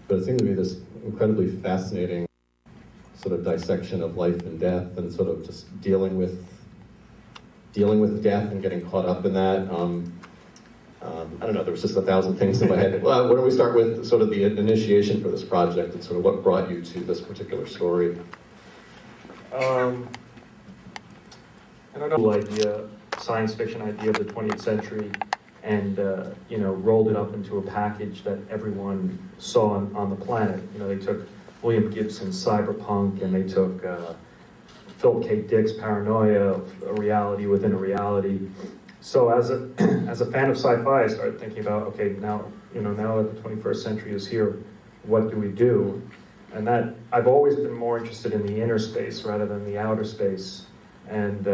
but it seemed to be this incredibly fascinating sort of dissection of life and death, and sort of just dealing with death and getting caught up in that. I don't know, there was just 1,000 things in my head. Well, why don't we start with sort of the initiation for this project and sort of what brought you to this particular story? I don't know, idea, science fiction idea of the 20th century, and rolled it up into a package that everyone saw on the planet. They took William Gibson's cyberpunk, and they took Philip K. Dick's paranoia of a reality within a reality. So as a fan of sci-fi, I started thinking about, okay, now that the 21st century is here, what do we do? And that I've always been more interested in the inner space rather than the outer space. And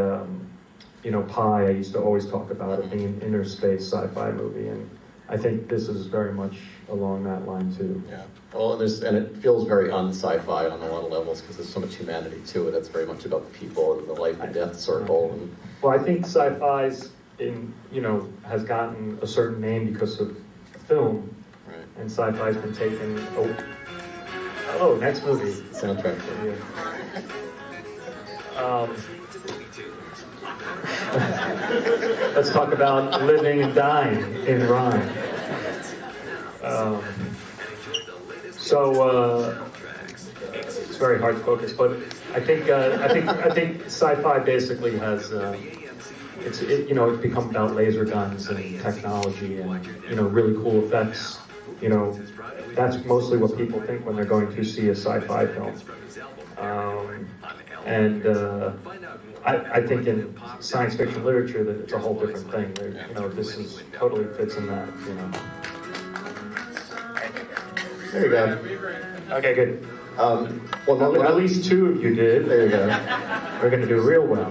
Pi, I used to always talk about it being an inner space sci-fi movie, and I think this is very much along that line too. Yeah. Well, and it feels very un-sci-fi on a lot of levels because there's so much humanity to it. It's very much about the people and the life and death circle. And well, I think sci-fi's has gotten a certain name because of film, right. And sci-fi's been taken. Oh, next movie. Soundtrack. Yeah. Let's talk about living and dying in rhyme. It's very hard to focus, but I think sci-fi basically has it's become about laser guns and technology and really cool effects. That's mostly what people think when they're going to see a sci-fi film. I think in science fiction literature that it's a whole different thing. This is totally fits in that. There you go. Okay, good. Well, at least two of you did. There you go. We're going to do real well.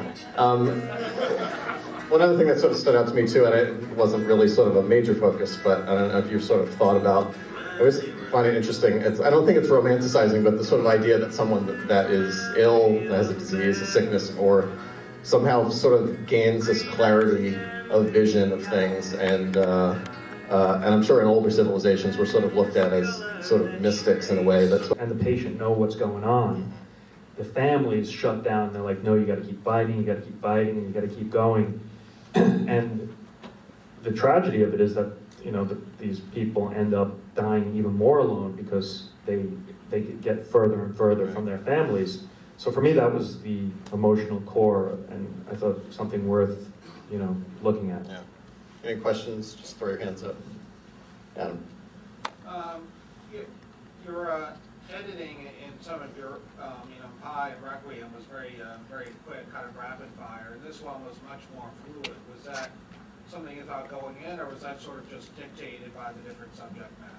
One other thing that sort of stood out to me too, and it wasn't really sort of a major focus, but I don't know if you've sort of thought about. I always find it interesting. I don't think it's romanticizing, but the sort of idea that someone that is ill, that has a disease, a sickness, or somehow sort of gains this clarity of vision of things, and I'm sure in older civilizations we're sort of looked at as sort of mystics in a way. And the patient know what's going on. The family's shut down. They're like, no, you got to keep fighting. You got to keep fighting, and you got to keep going. And the tragedy of it is that these people end up dying even more alone because they get further and further from their families. So for me, that was the emotional core, and I thought something worth looking at. Yeah. Any questions? Just throw your hands up. Adam. Your editing in some of your Pi and Requiem was very quick, kind of rapid fire. This one was much more fluid. Was that something you thought going in, or was that sort of just dictated by the different subject matter?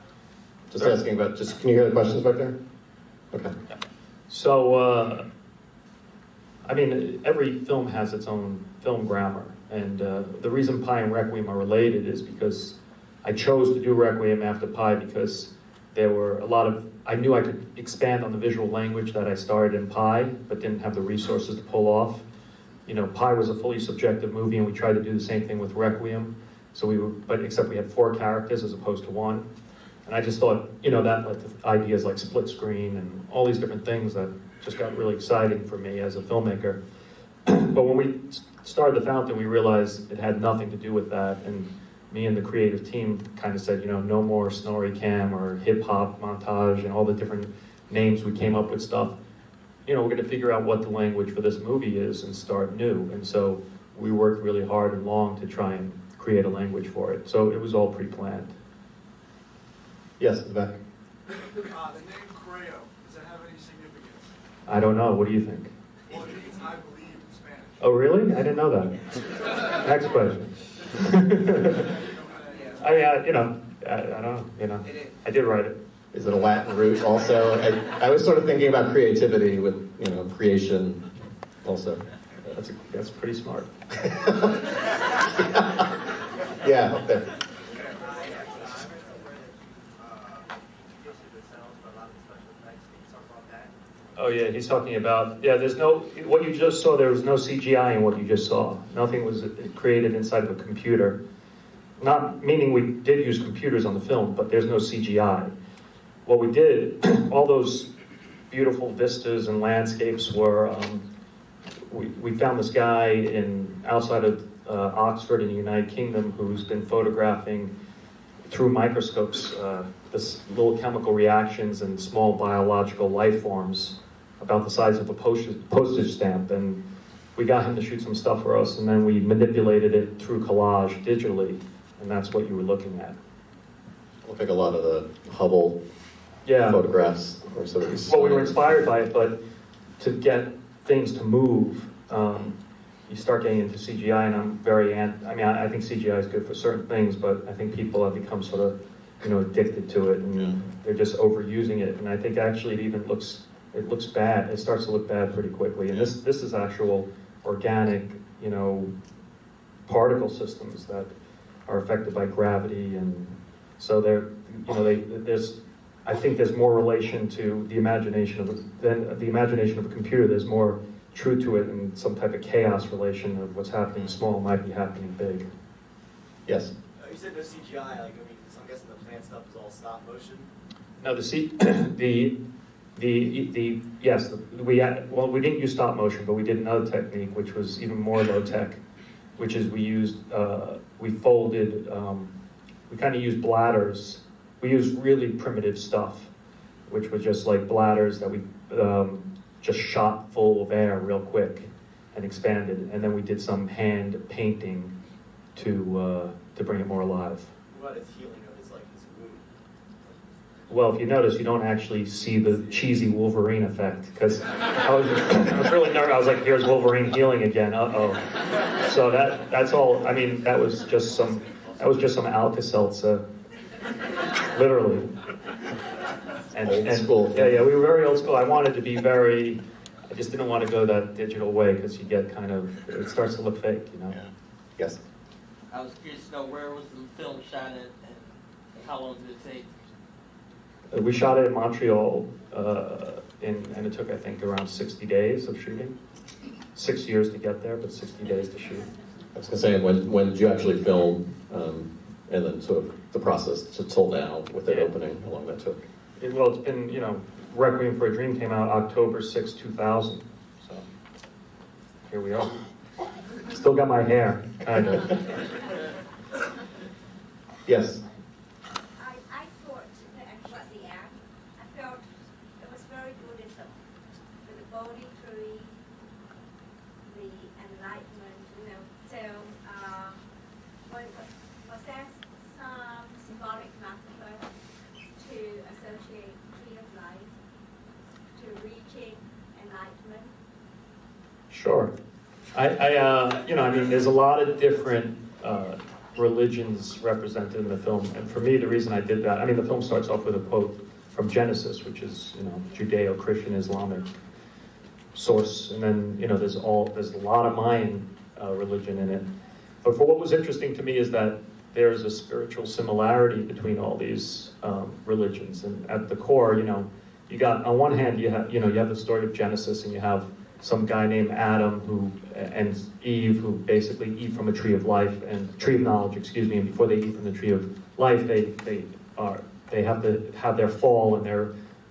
Just asking about, can you hear the questions back there? Okay. So, every film has its own film grammar, and the reason Pi and Requiem are related is because I chose to do Requiem after Pi because there were I knew I could expand on the visual language that I started in Pi, but didn't have the resources to pull off. Pi was a fully subjective movie, and we tried to do the same thing with Requiem. Except we had 4 characters as opposed to 1. And I just thought, that led to ideas like split screen and all these different things that just got really exciting for me as a filmmaker. But when we started The Fountain, we realized it had nothing to do with that. And me and the creative team kind of said, no more Snorri Cam or hip hop montage and all the different names we came up with stuff. We're going to figure out what the language for this movie is and start new. And so we worked really hard and long to try and create a language for it. So it was all pre-planned. Yes, in the back. The name Creo, does that have any significance? I don't know. What do you think? Well, it means I believe in Spanish. Oh, really? I didn't know that. Next question. I don't know. I did write it. Is it a Latin root also? I was sort of thinking about creativity with, creation also. That's pretty smart. Yeah, up there. Oh yeah, he's talking about, what you just saw, there was no CGI in what you just saw. Nothing was created inside of a computer. Not meaning we did use computers on the film, but there's no CGI. what we did, all those beautiful vistas and landscapes were, we found this guy outside of Oxford in the United Kingdom who's been photographing through microscopes this little chemical reactions and small biological life forms about the size of a postage stamp. And we got him to shoot some stuff for us, and then we manipulated it through collage digitally, and that's what you were looking at. I think a lot of the Hubble photographs or sort of. Well, we were inspired by it, but to get things to move, you start getting into CGI, and I think CGI is good for certain things, but I think people have become sort of, addicted to it, and they're just overusing it. And I think actually it looks bad. It starts to look bad pretty quickly. And this is actual organic, particle systems that are affected by gravity, and so I think there's more relation to the imagination of a computer. There's more truth to it, and some type of chaos relation of what's happening small might be happening big. Yes. You said no CGI. So I'm guessing the plant stuff is all stop motion. No, we didn't use stop motion, but we did another technique which was even more low tech, which is we folded, we kind of used bladders. We used really primitive stuff, which was just like bladders that we just shot full of air real quick and expanded, and then we did some hand painting to bring it more alive. What about its healing of his wound? Well, if you notice, you don't actually see the cheesy Wolverine effect, because I was really nervous. I was like, here's Wolverine healing again, uh-oh. So that's all, I mean, that was just some Alka-Seltzer, literally. Old school. Yeah, we were very old school. I just didn't want to go that digital way, because you get it starts to look fake, Yeah. Yes. I was curious to know, where was the film shot at, and how long did it take? We shot it in Montreal, and it took, I think, around 60 days of shooting. 6 years to get there, but 60 days to shoot. I was going to say, when did you actually film, and then sort of the process till now with it opening, how long that took? Well, it's been, Requiem for a Dream came out October 6, 2000. So here we are. Still got my hair, kind of. Yes. I thought that actually, I felt it was very good with the body tree, the enlightenment, So, was there some symbolic metaphor to associate tree of life to reaching enlightenment? Sure. There's a lot of different religions represented in the film, and for me, the reason I did that, the film starts off with a quote from Genesis, which is, Judeo-Christian Islamic source, and then, there's a lot of Mayan religion in it. But for what was interesting to me is that there's a spiritual similarity between all these religions, and at the core, you got, on one hand, you have the story of Genesis, and you have some guy named Adam and Eve who basically eat from a tree of life and tree of knowledge, and before they eat from the tree of life, they have to have their fall, and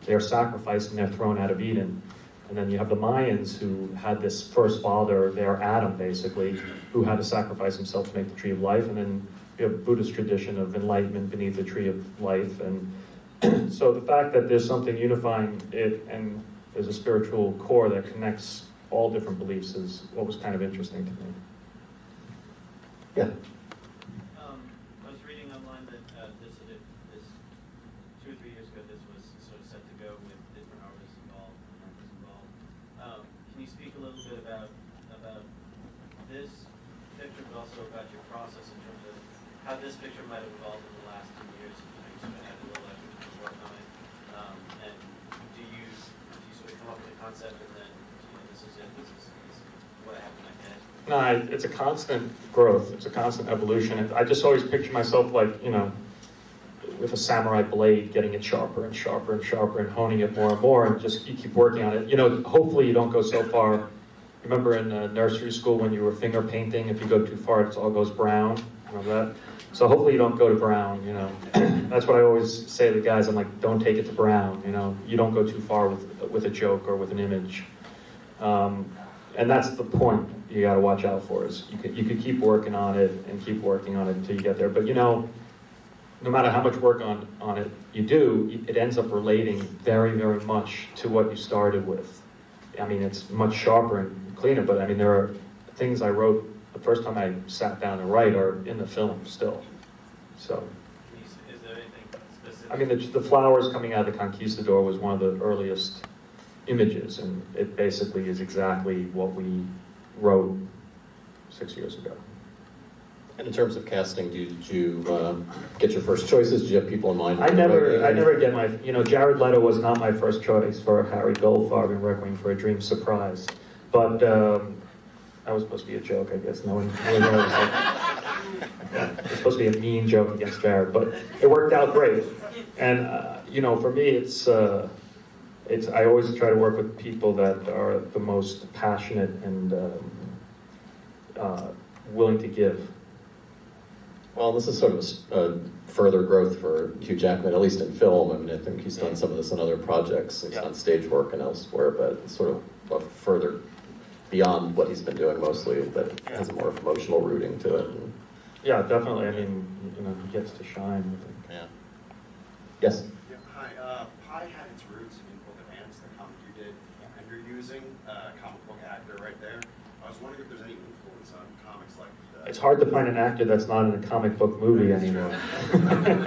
they're sacrificed, and they're thrown out of Eden. And then you have the Mayans who had this first father, their Adam basically, who had to sacrifice himself to make the tree of life. And then you have Buddhist tradition of enlightenment beneath the tree of life. And so the fact that there's something unifying it, and there's a spiritual core that connects all different beliefs, is what was kind of interesting to me. Yeah. I was reading online that this 2 or 3 years ago, this was sort of set to go with different artists involved, Can you speak a little bit about this picture, but also about your process in terms of how this picture might have evolved in the last 2 years? You sort of had a little extra work on it, and do you sort of come up with a concept, and then this is it. This is what I have in my head. No, it's a constant growth. It's a constant evolution. I just always picture myself like, with a samurai blade, getting it sharper and sharper and sharper, and honing it more and more, and just you keep working on it. Hopefully you don't go so far. Remember in nursery school when you were finger painting, if you go too far, it all goes brown. Remember that? So hopefully you don't go to brown, you know. That's what I always say to the guys. I'm like, don't take it to brown, you know. You don't go too far with a joke or with an image. And that's the point you got to watch out for. Is you could keep working on it and keep working on it until you get there. But you know, no matter how much work on it you do, it ends up relating very, very much to what you started with. I mean, it's much sharper and cleaner. But I mean, there are things I wrote the first time I sat down to write are in the film still. So. Is there anything specific? I mean, the flowers coming out of the conquistador was one of the earliest images, and it basically is exactly what we wrote 6 years ago. And in terms of casting, did you get your first choices? Did you have people in mind? I never get my, you know, Jared Leto was not my first choice for Harry Goldfarb in Requiem for a Dream surprise, but that was supposed to be a joke, I guess. No one knows. It was supposed to be a mean joke against Jared, but it worked out great. And you know, for me, it's I always try to work with people that are the most passionate and willing to give. Well, this is sort of a further growth for Hugh Jackman, at least in film. I mean, I think he's done some of this in other projects. He's done stage work and elsewhere, but it's sort of a further beyond what he's been doing mostly, that has a more emotional rooting to it. Yeah, definitely. I mean, you know, he gets to shine, I think. Yeah. Yes? Yeah, hi. Pi had its roots in Book of Ants, the comic you did, and you're using a comic book actor right there. I was wondering if there's any influence on comics like that. It's hard to find an actor that's not in a comic book movie anymore. I want to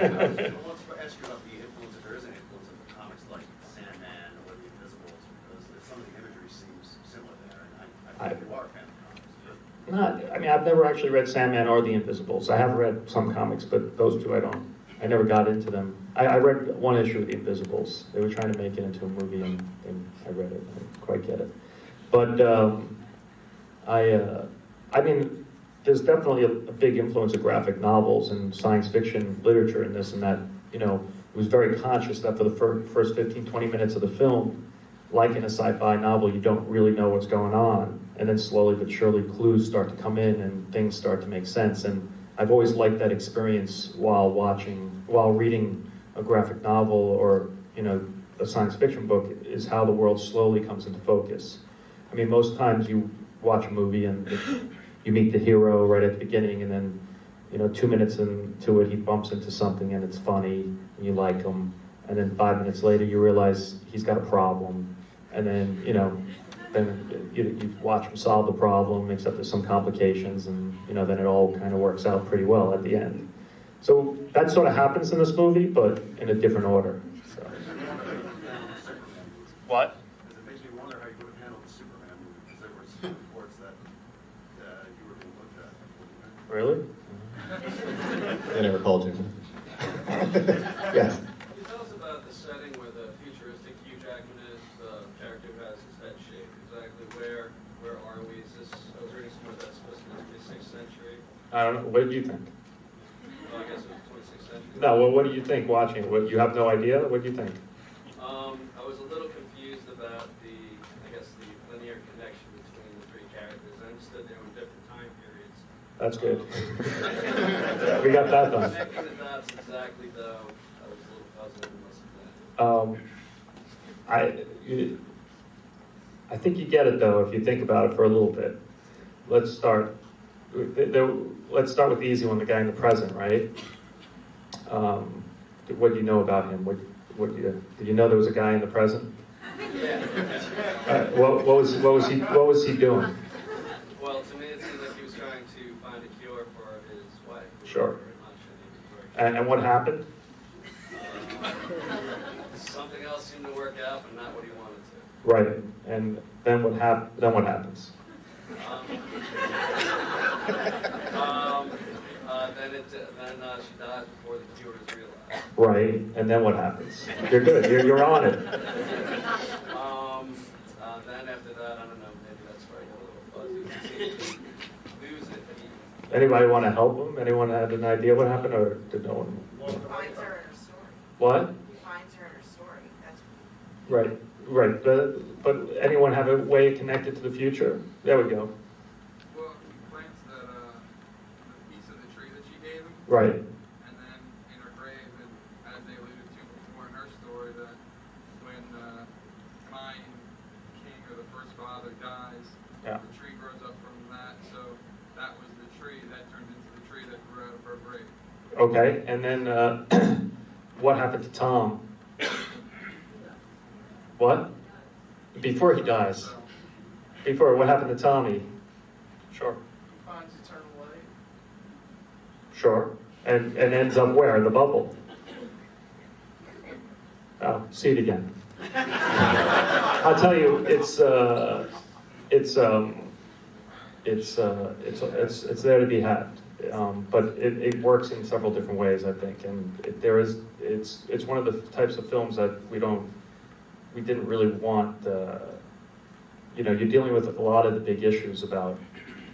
ask you about the influence, if there is an influence of the comics like Sandman or The Invisibles, because some of the imagery seems similar there, and I think you are a fan of comics. I mean, I've never actually read Sandman or The Invisibles. I have read some comics, but those two I don't. I never got into them. I read one issue of The Invisibles. They were trying to make it into a movie, and I read it. I didn't quite get it. But I mean, there's definitely a big influence of graphic novels and science fiction literature in this, and that, you know, it was very conscious that for the first 15, 20 minutes of the film, like in a sci-fi novel, you don't really know what's going on. And then slowly but surely clues start to come in and things start to make sense. And I've always liked that experience while reading a graphic novel or, you know, a science fiction book, is how the world slowly comes into focus. I mean, most times you watch a movie and you meet the hero right at the beginning, and then, you know, 2 minutes into it, he bumps into something and it's funny and you like him. And then 5 minutes later, you realize he's got a problem. And then, you know, then you watch him solve the problem, except there's some complications, and, you know, then it all kind of works out pretty well at the end. So that sort of happens in this movie, but in a different order. So. What? Because it makes me wonder how you would have handled the Superman movie, because there were some reports that you were being looked at. Really? They never called you. Yes. Can you tell us about the setting where the futuristic Hugh Jackman is, the character who has his head shaved? Exactly where are we? Is this, I was reading somewhere that's supposed to be the 26th century. I don't know. What did you think? Well, I guess it was 26th century. No, well, what do you think watching it? You have no idea? What do you think? I was a little confused about the linear connection between the three characters. I understood they were in different time periods. That's good. We got that done. Connecting the dots exactly, though, I was a little puzzled most of that. I think you get it, though, if you think about it for a little bit. Let's start with the easy one, the guy in the present, right? What do you know about him? Did you know there was a guy in the present? Yeah. What was he doing? Well, to me, it seemed like he was trying to find a cure for his wife. Sure. Very much, and And what happened? something else seemed to work out, but not what he wanted to. Right. And then what happens? Then she dies before the cure is realized. Right. And then what happens? You're good. You're on it. Then after that, I don't know, maybe that's where I got a little fuzzy. Lose it. Anybody want to help him? Anyone had an idea what happened, or did no one? He finds her in her story. What? He finds her in her story. That's Right. But anyone have a way connected to the future? There we go. Well, he plants that the piece of the tree that she Right. And then in her grave, and as they alluded to before in her story, that when Mine King or the first father dies, Yeah. the tree grows up from that. So that was the tree that turned into the tree that grew out of her grave. Okay, and then what happened to Tom? What? Before he dies. So Before, what happened to Tommy? Sure. Finds eternal light. Sure. And ends up where? In the bubble. Oh, see it again. I'll tell you, it's there to be had. But it works in several different ways, I think, and it's one of the types of films that we didn't really want. You're dealing with a lot of the big issues about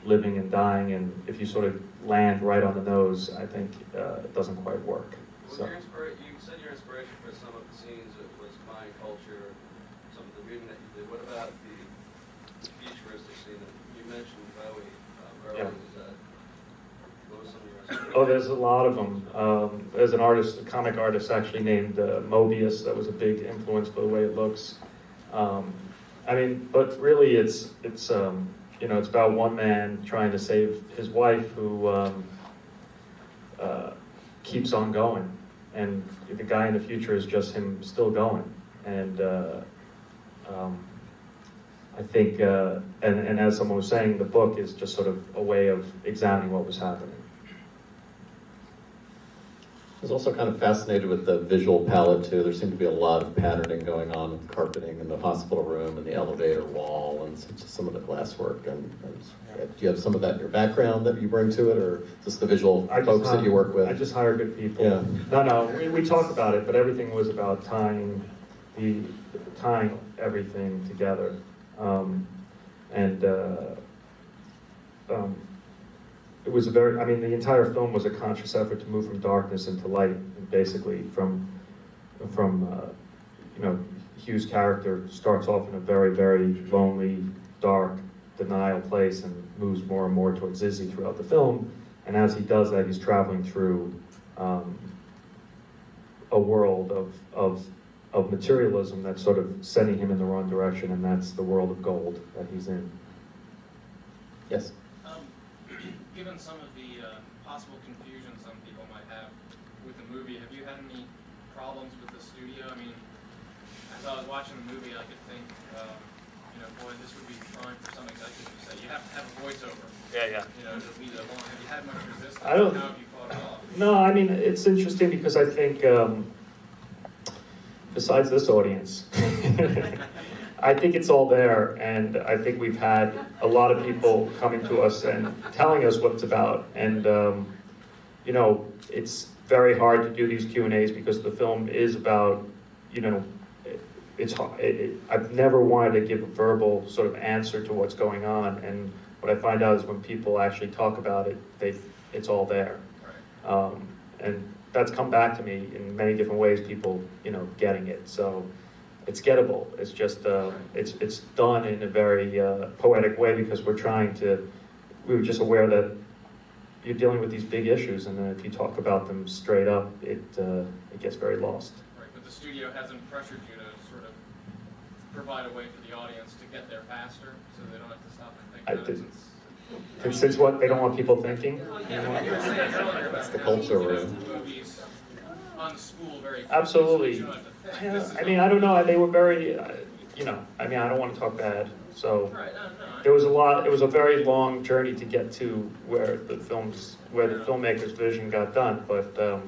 living and dying, and if you sort of land right on the nose, I think it doesn't quite work. Was So. you said your inspiration for some of the scenes was Mayan culture, some of the reading that you did. What about the futuristic scene that you mentioned, Bowie, earlier? Yeah. What was some of your inspiration? Oh, there's a lot of them. There's an artist, a comic artist actually named Mobius that was a big influence by the way it looks. But really it's about one man trying to save his wife who keeps on going. And the guy in the future is just him still going. And I think, and as someone was saying, the book is just sort of a way of examining what was happening. I was also kind of fascinated with the visual palette too. There seemed to be a lot of patterning going on with carpeting in the hospital room and the elevator wall and some of the glasswork. And do you have some of that in your background that you bring to it, or just the visual folks that you work with? I just hire good people. Yeah. No, we talk about it, but everything was about tying everything together. It was the entire film was a conscious effort to move from darkness into light, basically from Hugh's character starts off in a very, very lonely, dark, denial place and moves more and more towards Izzy throughout the film. And as he does that, he's traveling through a world of materialism that's sort of sending him in the wrong direction, and that's the world of gold that he's in. Yes? Given some of the possible confusion some people might have with the movie, have you had any problems with the studio? I mean, as I was watching the movie, I could think, boy, this would be fine for some executive to say, you have to have a voiceover. Yeah. It'll be that long. Have you had much resistance? I don't- How have you fought it off? No, it's interesting because I think, besides this audience, I think it's all there, and I think we've had a lot of people coming to us and telling us what it's about, and it's very hard to do these Q&As because the film is about, I've never wanted to give a verbal sort of answer to what's going on, and what I find out is when people actually talk about it, it's all there. And that's come back to me in many different ways, people, getting it. So it's gettable. It's just, it's done in a very poetic way because we were just aware that you're dealing with these big issues, and then if you talk about them straight up, it gets very lost. Right, but the studio hasn't pressured you to sort of provide a way for the audience to get there faster, so they don't have to stop and think about it. Since what, they don't want people thinking? You were saying earlier about the culture room. movies unspool very quickly, Absolutely. so you don't have to think, this is I don't know. They were very, I don't want to talk bad. So Right, no. it was a very long journey to get to where the filmmaker's vision got done. But Fair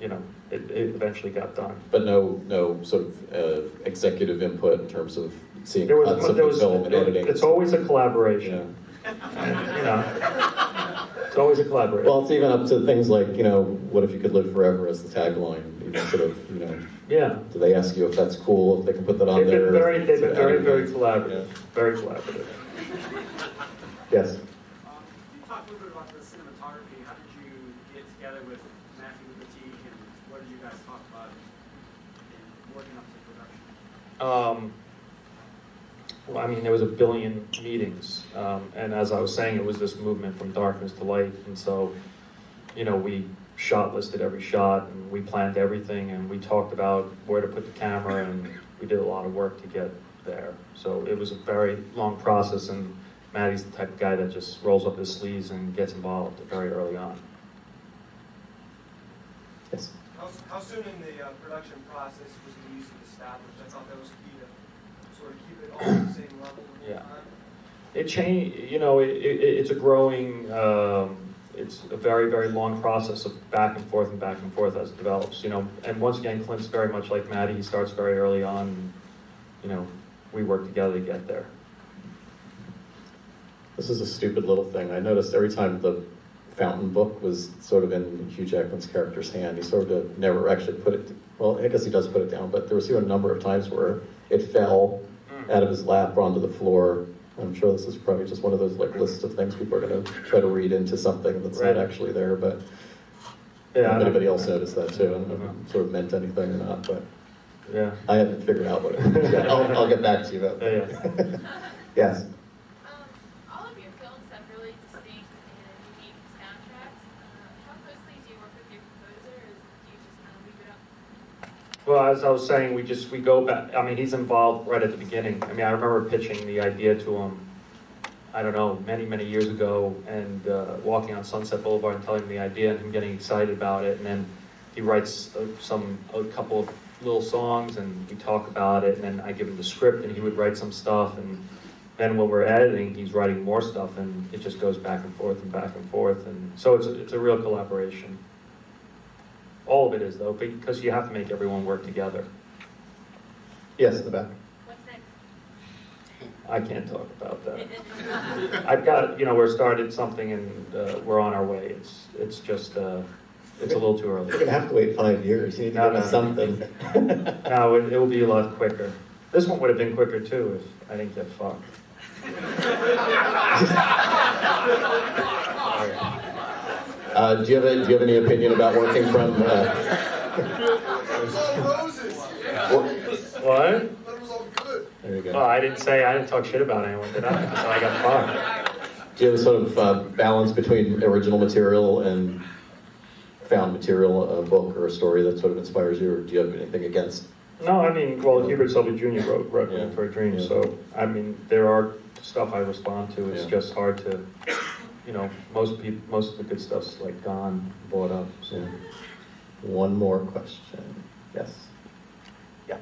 enough. it eventually got done. But no sort of executive input in terms of seeing There cuts of the film and editing. It's always a collaboration. It's always a collaboration. Well, it's even up to things like, what if you could live forever as the tagline? Sort of, Yeah. do they ask you if that's cool, if they can put that on They've there? been very, very Yeah. collaborative. Very collaborative. Yes. You talked a little bit about the cinematography. How did you get together with Matthew Latique, and what did you guys talk about in working up to production? There was a billion meetings, and as I was saying, it was this movement from darkness to light, and so we shot listed every shot, and we planned everything, and we talked about where to put the camera, and we did a lot of work to get there. So it was a very long process, and Matty's the type of guy that just rolls up his sleeves and gets involved very early on. Yes? How soon in the production process was the music established? I thought that was key to sort of keep it all at the same level the whole time. It changed, it's a growing, it's a very, very long process of back and forth as it develops, And once again, Clint's very much like Matty. He starts very early on, and, we work together to get there. This is a stupid little thing. I noticed every time the fountain book was sort of in Hugh Jackman's character's hand, he sort of never actually put it, well, I guess he does put it down, but there was a number of times where it fell out of his lap onto the floor. I'm sure this is probably just one of those lists of things people are going to try to read into something that's not actually there, but if anybody else noticed that too. I don't know if it sort of meant anything or not, but I haven't figured out what it meant. I'll get back to you about that. Yes? All of your films have really distinct and unique soundtracks. How closely do you work with your composer, or do you just kind of leave it up? Well, as I was saying, we go back. I mean, he's involved right at the beginning. I mean, I remember pitching the idea to him, I don't know, many, many years ago, and walking on Sunset Boulevard and telling him the idea, and him getting excited about it. And then he writes a couple of little songs, and we talk about it, and then I give him the script, and he would write some stuff, and then when we're editing, he's writing more stuff, and it just goes back and forth, and so it's a real collaboration. All of it is, though, because you have to make everyone work together. Yes, in the back. What's next? I can't talk about that. I've got, we're started something, and we're on our way. It's just, it's a little too early. You're going to have to wait 5 years. You need to give us something. No, it will be a lot quicker. This one would have been quicker, too, if I didn't get fucked. Do you have any opinion about working from... What? There you go. Well, I didn't talk shit about anyone, did I? Until I got fucked. Do you have a sort of balance between original material and found material, a book or a story that sort of inspires you, or do you have anything against? No, I mean, Hubert Selby Jr. wrote Requiem for a Dream, so, I mean, there are stuff I respond to. It's just hard to, most of the good stuff's gone, bought up. So. One more question. Yes? Yeah.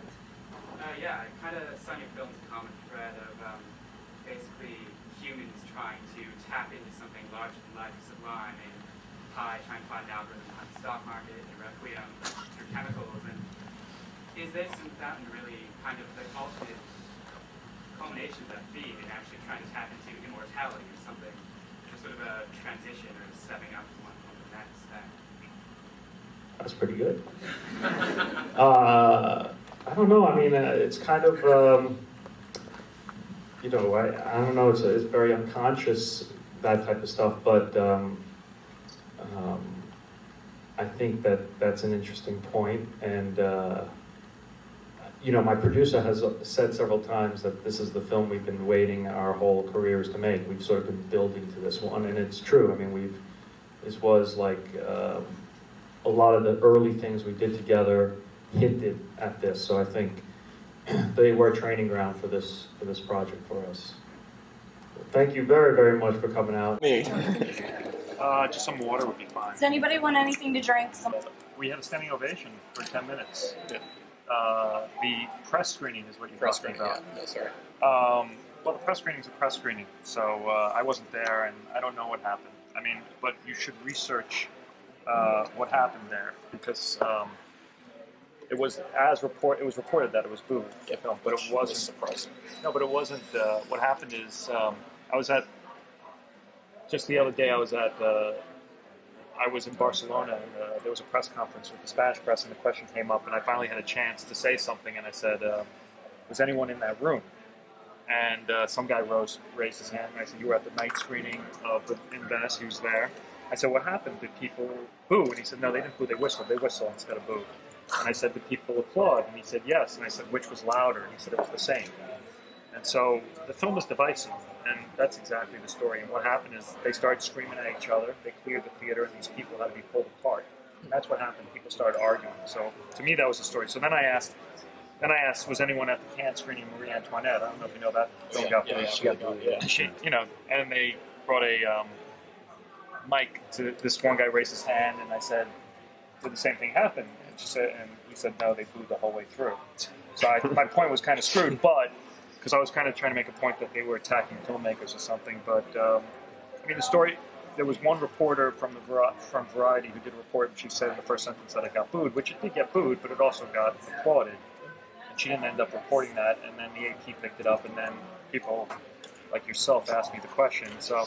I kind of saw in your film's common thread of basically humans trying to tap into something larger than life, sublime, and Pi trying to find an algorithm on the stock market, and Requiem through chemicals. And is this in Fountain really kind of the ultimate culmination of that theme and actually trying to tap into immortality or something, or sort of a transition or stepping up from the next step? That's pretty good. I don't know. I mean, it's kind of, I don't know. It's very unconscious, that type of stuff. But I think that's an interesting point. And my producer has said several times that this is the film we've been waiting our whole careers to make. We've sort of been building to this one, and it's true. I mean, this was like a lot of the early things we did together hinted at this. So I think they were a training ground for this project for us. Thank you very, very much for coming out. Just some water would be fine. Does anybody want anything to drink? We had a standing ovation for 10 minutes. The press screening is what you're talking about. Yeah. No, sorry. Well, the press screening is a press screening, so I wasn't there, and I don't know what happened. I mean, but you should research what happened there, because it was reported that it was booed, but it wasn't surprising. No, but it wasn't. What happened is I was at just the other day. I was in Barcelona, and there was a press conference with the Spanish press, and the question came up, and I finally had a chance to say something, and I said, "Was anyone in that room?" And some guy raised his hand, and I said, "You were at the night screening in Venice. He was there." I said, "What happened? Did people boo?" And he said, "No, they didn't boo. They whistled. They whistled instead of boo." And I said, "Did people applaud?" And he said, "Yes." And I said, "Which was louder?" And he said, "It was the same." And so the film was divisive, and that's exactly the story. And what happened is they started screaming at each other. They cleared the theater, and these people had to be pulled apart. And that's what happened. People started arguing. So to me, that was the story. So then I asked, was anyone at the Cannes screening Marie Antoinette? I don't know if you know that film got booed. She, and they brought a mic to this one guy raised his hand, and I said, "Did the same thing happen?" And she said, and he said, "No, they booed the whole way through." So my point was kind of screwed, but because I was kind of trying to make a point that they were attacking filmmakers or something. But I mean, the story. There was one reporter from Variety who did a report, and she said in the first sentence that it got booed, which it did get booed, but it also got applauded. And she didn't end up reporting that, and then the AP picked it up, and then people like yourself asked me the question. So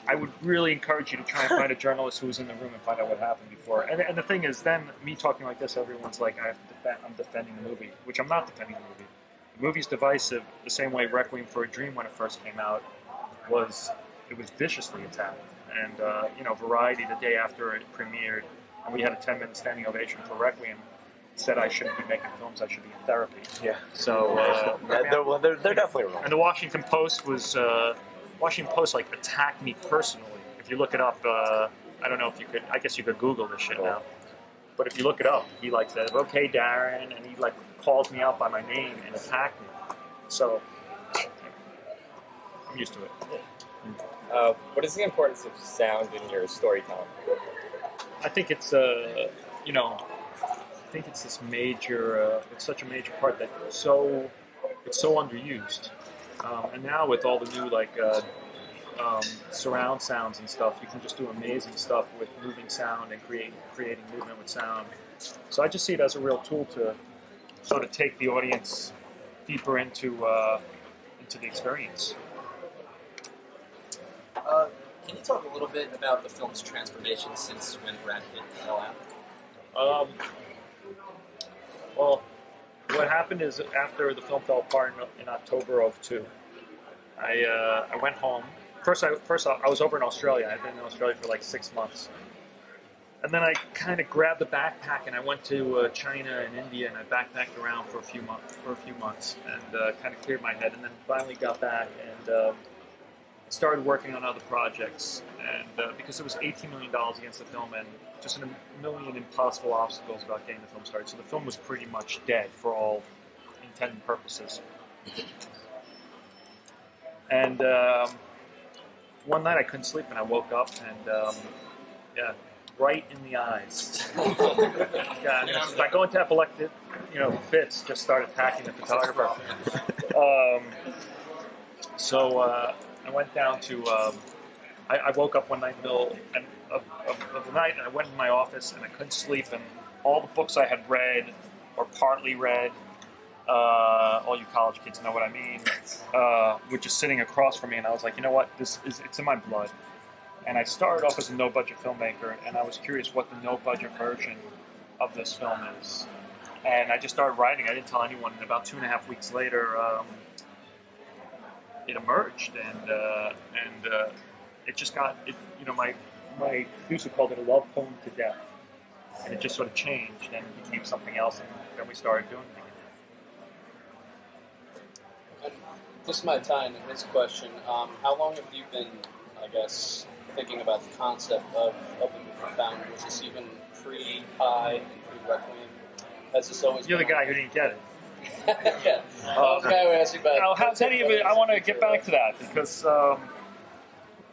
I would really encourage you to try and find a journalist who was in the room and find out what happened before. And the thing is, then me talking like this, everyone's like, I'm defending the movie, which I'm not defending the movie. The movie's divisive the same way Requiem for a Dream, when it first came out, was viciously attacked. And, Variety, the day after it premiered, and we had a 10-minute standing ovation for Requiem, said I shouldn't be making films, I should be in therapy. Yeah. So, they're definitely wrong. And the Washington Post attacked me personally. If you look it up, I don't know if you could, I guess you could Google this shit now. But if you look it up, he said, "Okay, Darren," and he calls me out by my name and attacked me. So, I'm used to it. What is the importance of sound in your storytelling? I think it's this major. It's such a major part that it's so underused. And now with all the new surround sounds and stuff, you can just do amazing stuff with moving sound and creating movement with sound. So I just see it as a real tool to sort of take the audience deeper into the experience. Can you talk a little bit about the film's transformation since when Brad Pitt fell out? Well, what happened is after the film fell apart in October of '02, I went home. First, I was over in Australia. I'd been in Australia for 6 months. And then I kind of grabbed the backpack and I went to China and India, and I backpacked around for a few months and kind of cleared my head, and then finally got back and started working on other projects. And because there was $18 million against the film and just a million impossible obstacles about getting the film started, so the film was pretty much dead for all intended and purposes. And one night I couldn't sleep, and I woke up and right in the eyes. I go into epileptic, fits, just start attacking the photographer. So I went down to, I woke up one night in the middle of the night, and I went in my office, and I couldn't sleep, and all the books I had read, or partly read, all you college kids know what I mean, were just sitting across from me, and I was like, you know what, it's in my blood. And I started off as a no-budget filmmaker, and I was curious what the no-budget version of this film is. And I just started writing. I didn't tell anyone. And about 2.5 weeks later, it emerged, and it just got. My producer called it a love poem to death, and it just sort of changed and became something else, and then we started doing it. And this might tie into his question. How long have you been, I guess, thinking about the concept of the movie Found? Was this even pre-Pi and pre-Requiem? Has this always You're been the guy who didn't get it. Yeah. I was the guy who asked you about how's any of it? I want to get back to that, because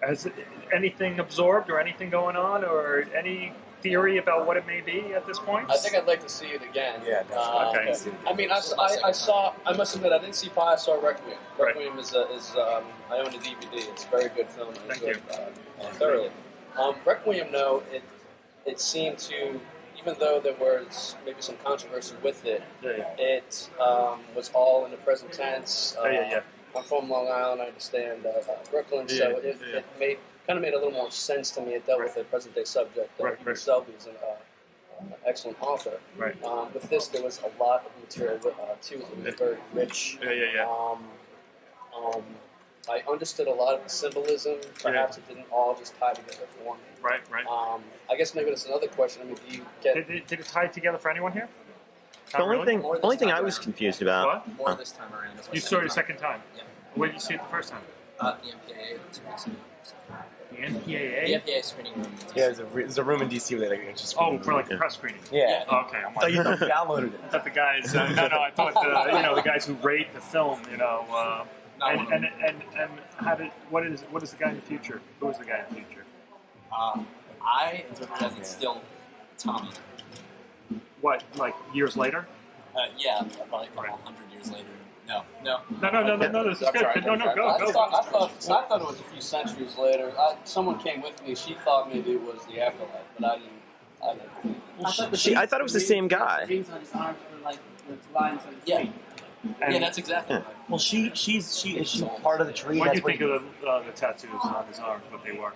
has anything absorbed or anything going on, or any theory about what it may be at this point? I think I'd like to see it again. Yeah, definitely. Okay. I mean, I must admit, I didn't see Pi, I saw Requiem. Requiem is I own a DVD. It's a very good film. I enjoyed it thoroughly. Requiem, though, it seemed to, even though there was maybe some controversy with it, it was all in the present tense. I'm from Long Island, I understand Brooklyn, so it made a little more sense to me. It dealt with a present-day subject. Selby is an excellent author. With this, there was a lot of material too. It was very rich. I understood a lot of the symbolism. Perhaps it didn't all just tie together for me. Right. I guess maybe that's another question. I mean, do you get... Did it tie together for anyone here? The only thing I was confused about. What? More this time around. You saw it a second time? Yeah. Where did you see it the first time? The MPAA. 2 weeks ago. The NPAA? The MPAA screening room. Yeah, there's a room in DC where they just. Oh, for like a press screening. Yeah. Okay. I'm like, So you downloaded it. I thought the guys. No, I thought the guys who rate the film. And how did what is the guy in the future? Who is the guy in the future? I interpret it as it's still Tommy. What, like years later? Yeah, probably a couple 100 years later. No. No, this is good. No, go. I thought it was a few centuries later. Someone came with me. She thought maybe it was the afterlife, but I didn't. I thought it was the same guy. Rings on his arms were like with lines on his Yeah. feet. Yeah, that's exactly right. Well, is she part of the tree? What do you think of the tattoos on his arms? What they were?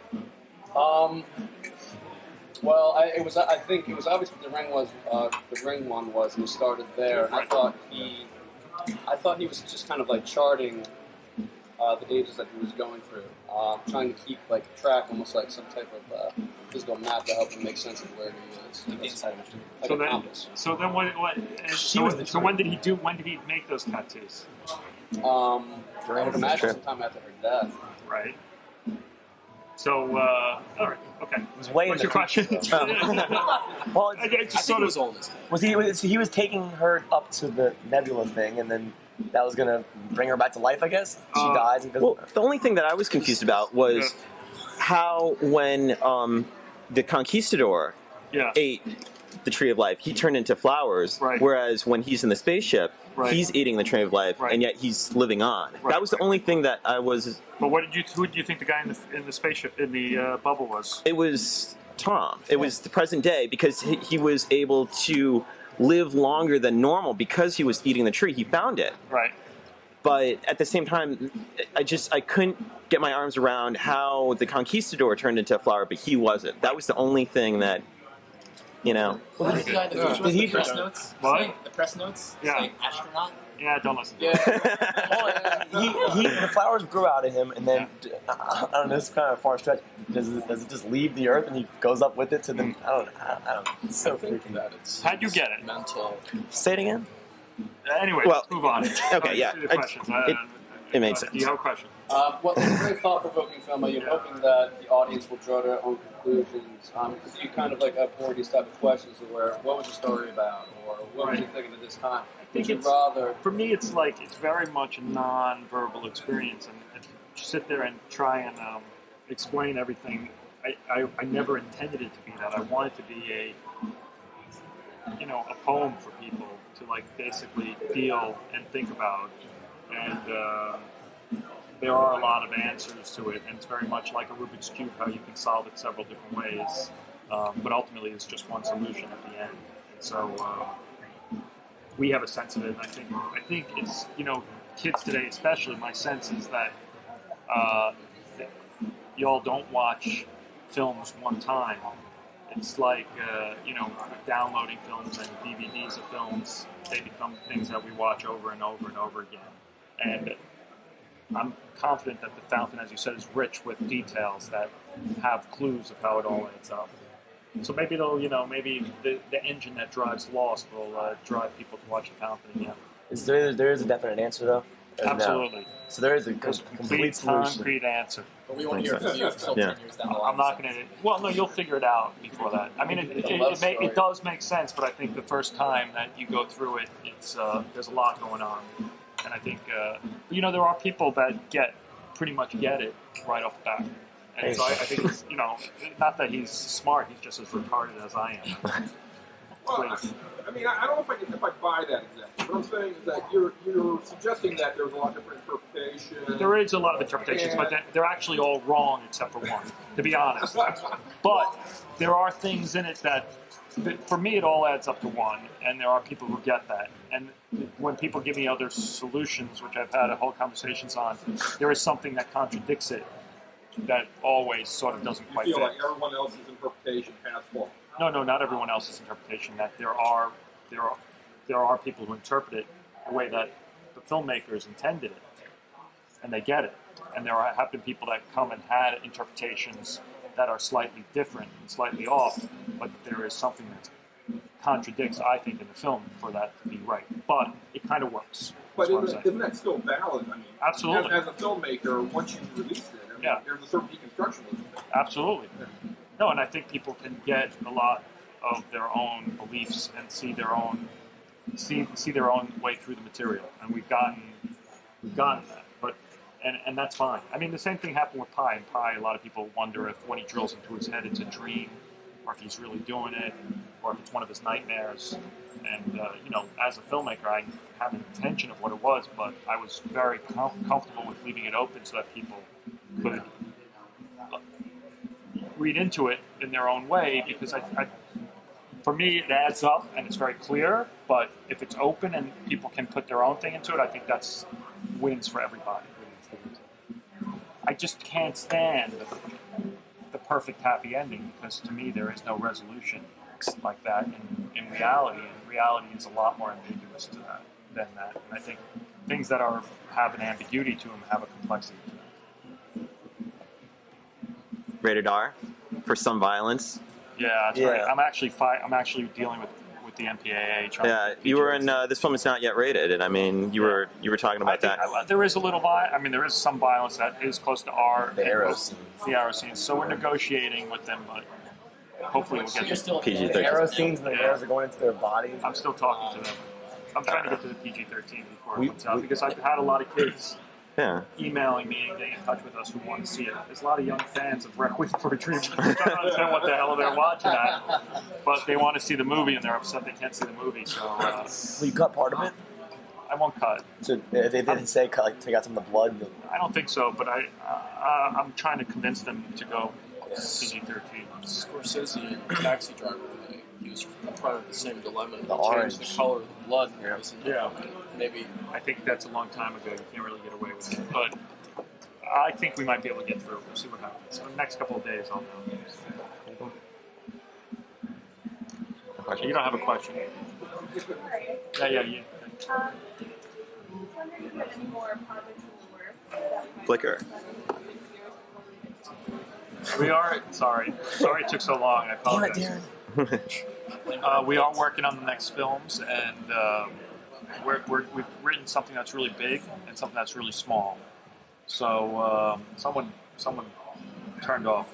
Well, I think it was obvious what the ring one was, and he started there. And I thought he was just kind of like charting the ages that he was going through, trying to keep like track, almost like some type of physical map to help him make sense of where he is. Like a compass. So then what? So when did he make those tattoos? I would imagine sometime after her death. Right. So, all right, okay. It was way What's in your the question? Well, I just sort of he was taking her up to the nebula thing, and then that was gonna bring her back to life, I guess. She dies. And well, the only thing that I was confused about was how when the conquistador ate the tree of life, he turned into flowers, whereas when he's in the spaceship, he's eating the tree of life, and yet he's living on. That was the only thing that I was. But who did you think the guy in the spaceship in the bubble was? It was Tom. It was the present day because he was able to live longer than normal because he was eating the tree. He found it. Right. But at the same time, I couldn't get my arms around how the conquistador turned into a flower, but he wasn't. That was the only thing that. Well, this guy, the press notes? What? The press notes? Yeah. Saying astronaut? Yeah, don't listen. The flowers grew out of him, and then I don't know. This is kind of a far stretch. Does it just leave the earth and he goes up with it to the? I don't know. It's so freaking. How'd you get it? Mental. Say it again. Anyway, let's move on. Okay, yeah. It made sense. Do you have a question? Well, it's a very thought-provoking film. You're hoping that the audience will draw their own conclusions. Do you kind of like abhor these type of questions, where what was the story about, or what was you thinking at this time? For me, it's very much a non-verbal experience, and to sit there and try and explain everything. I never intended it to be that. I wanted to be a poem for people to basically feel and think about, and there are a lot of answers to it, and it's very much like a Rubik's Cube, how you can solve it several different ways, but ultimately it's just one solution at the end. And so we have a sense of it, and I think it's, kids today especially, my sense is that y'all don't watch films one time. It's like, downloading films and DVDs of films. They become things that we watch over and over and over again. And I'm confident that The Fountain, as you said, is rich with details that have clues of how it all ends up. So maybe maybe the engine that drives Lost will drive people to watch The Fountain again. There is a definite answer, though? Absolutely. No. So there is a complete solution. Concrete answer. But we want to hear from you until 10 years down the line. I'm not going to. Well, no, you'll figure it out before that. I mean, it does make sense, but I think the first time that you go through it, it's there's a lot going on, and I think there are people that pretty much get it right off the bat, and so I think it's, not that he's smart, he's just as retarded as I am. Well, I mean, I don't know if I buy that exactly. What I'm saying is that you're suggesting that there's a lot of different interpretations. There is a lot of interpretations, but they're actually all wrong except for one, to be honest. But there are things in it that, for me, it all adds up to one, and there are people who get that. And when people give me other solutions, which I've had whole conversations on, there is something that contradicts it that always sort of doesn't quite fit. You feel like everyone else's interpretation has fault. No, not everyone else's interpretation. That there are people who interpret it the way that the filmmakers intended it, and they get it. And there have been people that come and had interpretations that are slightly different and slightly off, but there is something that's contradicts, I think, in the film for that to be right. But it kind of works. But That's what I'm saying. isn't that still valid? I mean, Absolutely. As a filmmaker, once you've released it, I mean, there's a certain deconstruction. Absolutely. No, and I think people can get a lot of their own beliefs and see their own way through the material, and we've gotten that. But and that's fine. I mean, the same thing happened with Pi. In Pi, a lot of people wonder if when he drills into his head, it's a dream, or if he's really doing it, or if it's one of his nightmares. And as a filmmaker, I had an intention of what it was, but I was very comfortable with leaving it open so that people could read into it in their own way, because for me, it adds up and it's very clear. But if it's open and people can put their own thing into it, I think that's wins for everybody. I just can't stand the perfect happy ending, because to me there is no resolution like that in reality. And reality is a lot more ambiguous than that. And I think things that have an ambiguity to them have a complexity to them. Rated R for some violence. Yeah, that's right. I'm actually dealing with the MPAA. Yeah, you were in this film is not yet rated, and I mean you were talking about that. There is a little there is some violence that is close to R. The arrow scenes. The arrow scenes. So we're negotiating with them, but hopefully we'll get to PG-13. The arrow scenes, the arrows are going into their bodies. I'm still talking to them. I'm trying to get to the PG-13 before it comes out, because I've had a lot of kids emailing me and getting in touch with us who want to see it. There's a lot of young fans of Requiem for a Dream. I don't understand what the hell they're watching at, but they want to see the movie and they're upset they can't see the movie. So, will you cut part of it? I won't cut. So they didn't say cut, like take out some of the blood. I don't think so, but I'm trying to convince them to go PG-13. Scorsese in Taxi Driver, he was confronted with the same dilemma. The orange. The color of the blood. Yeah. Maybe. I think that's a long time ago. You can't really get away with it. But I think we might be able to get through. We'll see what happens. So the next couple of days, I'll know. You don't have a question? Yeah. Wondering if you had any more projects in the works. Flickr. We are sorry it took so long. I apologize. We are working on the next films, and we've written something that's really big and something that's really small. So someone turned off